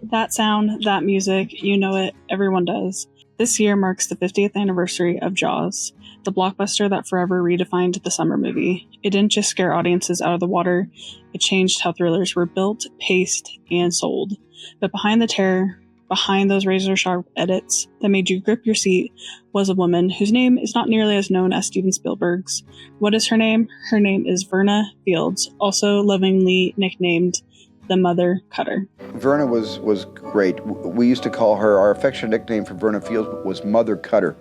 That sound, that music, you know it, everyone does. This year marks the 50th anniversary of Jaws, the blockbuster that forever redefined the summer movie. It didn't just scare audiences out of the water, it changed how thrillers were built, paced, and sold. But behind the terror, behind those razor-sharp edits that made you grip your seat, was a woman whose name is not nearly as known as Steven Spielberg's. What is her name? Her name is Verna Fields, also lovingly nicknamed the Mother Cutter. Verna was great. We used to call her, our affectionate nickname for Verna Fields was Mother Cutter,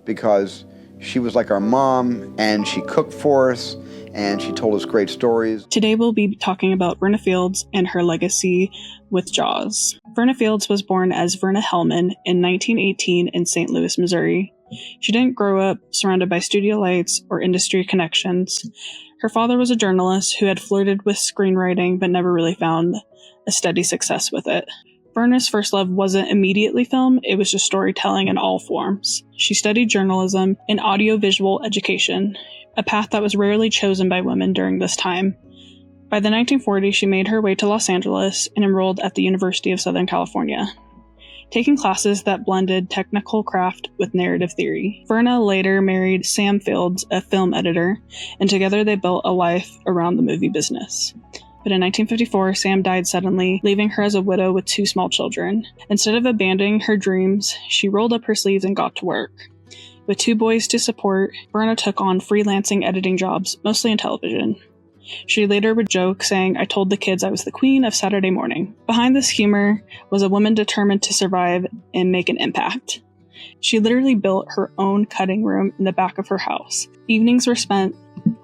because she was like our mom, and she cooked for us, and she told us great stories. Today we'll be talking about Verna Fields and her legacy with Jaws. Verna Fields was born as Verna Hellman in 1918 in St. Louis, Missouri. She didn't grow up surrounded by studio lights or industry connections. Her father was a journalist who had flirted with screenwriting but never really found a steady success with it. Verna's first love wasn't immediately film, it was just storytelling in all forms. She studied journalism and audiovisual education, a path that was rarely chosen by women during this time. By the 1940s, she made her way to Los Angeles and enrolled at the University of Southern California, taking classes that blended technical craft with narrative theory. Verna later married Sam Fields, a film editor, and together they built a life around the movie business. But in 1954, Sam died suddenly, leaving her as a widow with 2 small children. Instead of abandoning her dreams, she rolled up her sleeves and got to work. With 2 boys to support, Verna took on freelancing editing jobs, mostly in television. She later would joke, saying, "I told the kids I was the queen of Saturday morning." Behind this humor was a woman determined to survive and make an impact. She literally built her own cutting room in the back of her house. Evenings were spent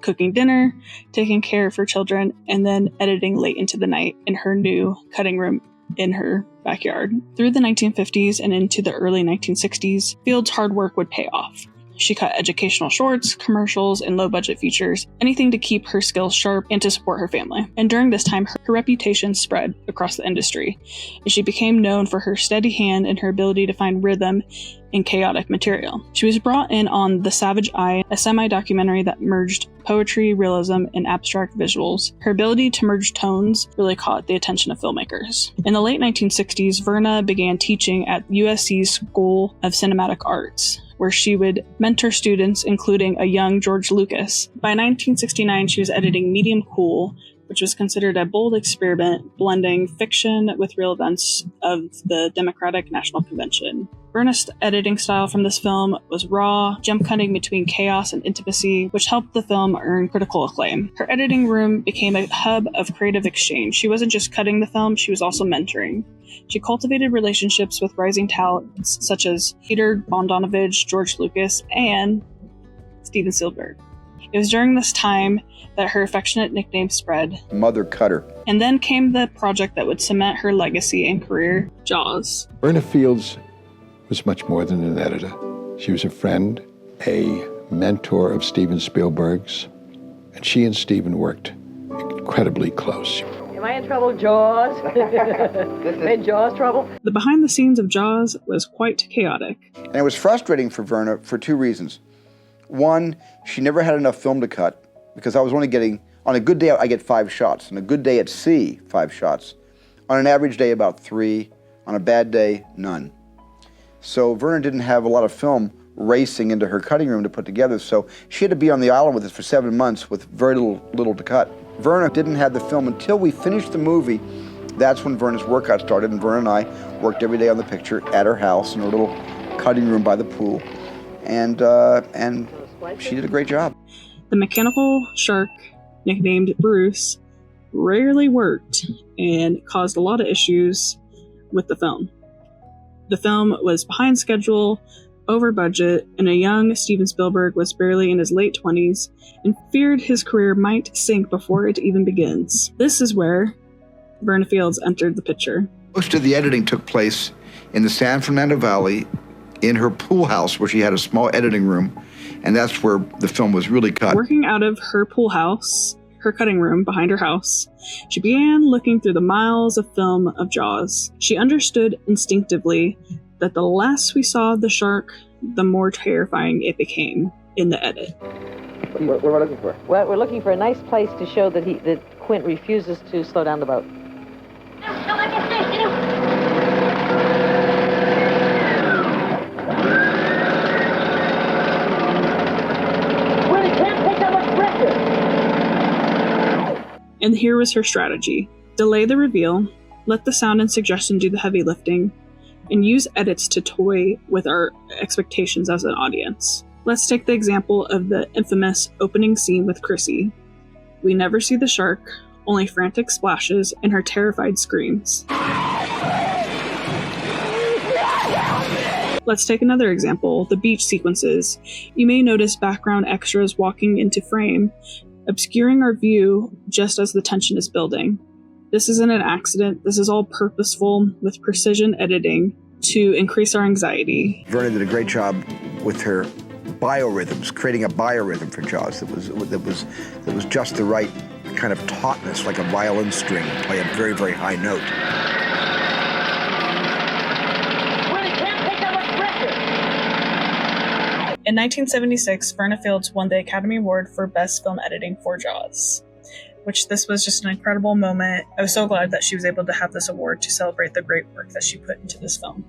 cooking dinner, taking care of her children, and then editing late into the night in her new cutting room in her backyard. Through the 1950s and into the early 1960s, Fields' hard work would pay off. She cut educational shorts, commercials, and low-budget features, anything to keep her skills sharp and to support her family. And during this time, her reputation spread across the industry, and she became known for her steady hand and her ability to find rhythm in chaotic material. She was brought in on The Savage Eye, a semi-documentary that merged poetry, realism, and abstract visuals. Her ability to merge tones really caught the attention of filmmakers. In the late 1960s, Verna began teaching at USC's School of Cinematic Arts, where she would mentor students, including a young George Lucas. By 1969, she was editing Medium Cool, which was considered a bold experiment blending fiction with real events of the Democratic National Convention. Verna's editing style from this film was raw, jump cutting between chaos and intimacy, which helped the film earn critical acclaim. Her editing room became a hub of creative exchange. She wasn't just cutting the film, she was also mentoring. She cultivated relationships with rising talents such as Peter Bogdanovich, George Lucas, and Steven Spielberg. It was during this time that her affectionate nickname spread, Mother Cutter. And then came the project that would cement her legacy and career, Jaws. Verna Fields was much more than an editor. She was a friend, a mentor of Steven Spielberg's, and she and Steven worked incredibly close. Am I in trouble, Jaws? In Jaws trouble? The behind the scenes of Jaws was quite chaotic. And it was frustrating for Verna for 2 reasons. One, she never had enough film to cut, because I was only getting, on a good day I get 5 shots, on a good day at sea, 5 shots. On an average day about 3, on a bad day, none. So Verna didn't have a lot of film racing into her cutting room to put together, so she had to be on the island with us for 7 months with very little to cut. Verna didn't have the film until we finished the movie. That's when Verna's workout started, and Verna and I worked every day on the picture at her house in her little cutting room by the pool, and she did a great job. The mechanical shark, nicknamed Bruce, rarely worked and caused a lot of issues with the film. The film was behind schedule, over budget, and a young Steven Spielberg was barely in his late 20s and feared his career might sink before it even begins. This is where Verna Fields entered the picture. Most of the editing took place in the San Fernando Valley in her pool house, where she had a small editing room, and that's where the film was really cut. Working out of her pool house, her cutting room behind her house, she began looking through the miles of film of Jaws. She understood instinctively that the less we saw of the shark, the more terrifying it became in the edit. What am I looking for? Well, we're looking for a nice place to show that Quint refuses to slow down the boat. No, I can say, And here was her strategy. Delay the reveal, let the sound and suggestion do the heavy lifting, and use edits to toy with our expectations as an audience. Let's take the example of the infamous opening scene with Chrissy. We never see the shark, only frantic splashes and her terrified screams. Let's take another example, the beach sequences. You may notice background extras walking into frame, obscuring our view just as the tension is building. This isn't an accident, this is all purposeful with precision editing to increase our anxiety. Verna did a great job with her biorhythms, creating a biorhythm for Jaws that was just the right kind of tautness, like a violin string, play a very, very high note. In 1976, Verna Fields won the Academy Award for Best Film Editing for Jaws, which this was just an incredible moment. I was so glad that she was able to have this award to celebrate the great work that she put into this film.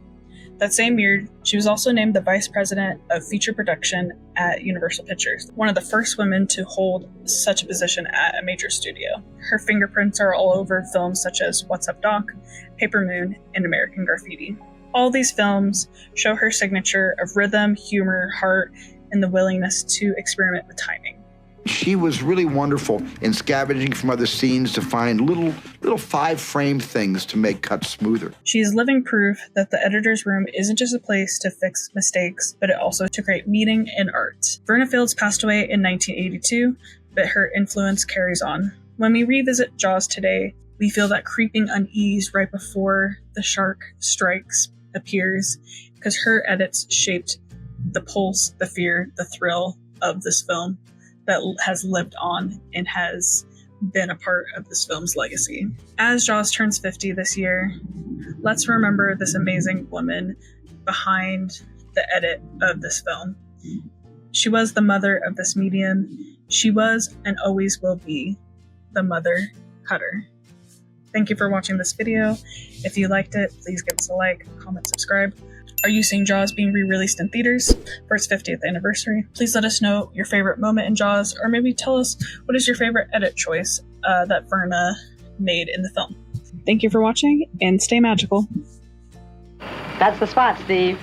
That same year, she was also named the Vice President of Feature Production at Universal Pictures, one of the first women to hold such a position at a major studio. Her fingerprints are all over films such as What's Up, Doc?, Paper Moon, and American Graffiti. All these films show her signature of rhythm, humor, heart, and the willingness to experiment with timing. She was really wonderful in scavenging from other scenes to find little 5-frame things to make cuts smoother. She is living proof that the editor's room isn't just a place to fix mistakes, but also to create meaning and art. Verna Fields passed away in 1982, but her influence carries on. When we revisit Jaws today, we feel that creeping unease right before the shark strikes appears, because her edits shaped the pulse, the fear, the thrill of this film that has lived on and has been a part of this film's legacy. As Jaws turns 50 this year, let's remember this amazing woman behind the edit of this film. She was the mother of this medium. She was and always will be the mother cutter. Thank you for watching this video. If you liked it, please give us a like, comment, subscribe. Are you seeing Jaws being re-released in theaters for its 50th anniversary? Please let us know your favorite moment in Jaws, or maybe tell us what is your favorite edit choice that Verna made in the film. Thank you for watching, and stay magical. That's the spot, Steve.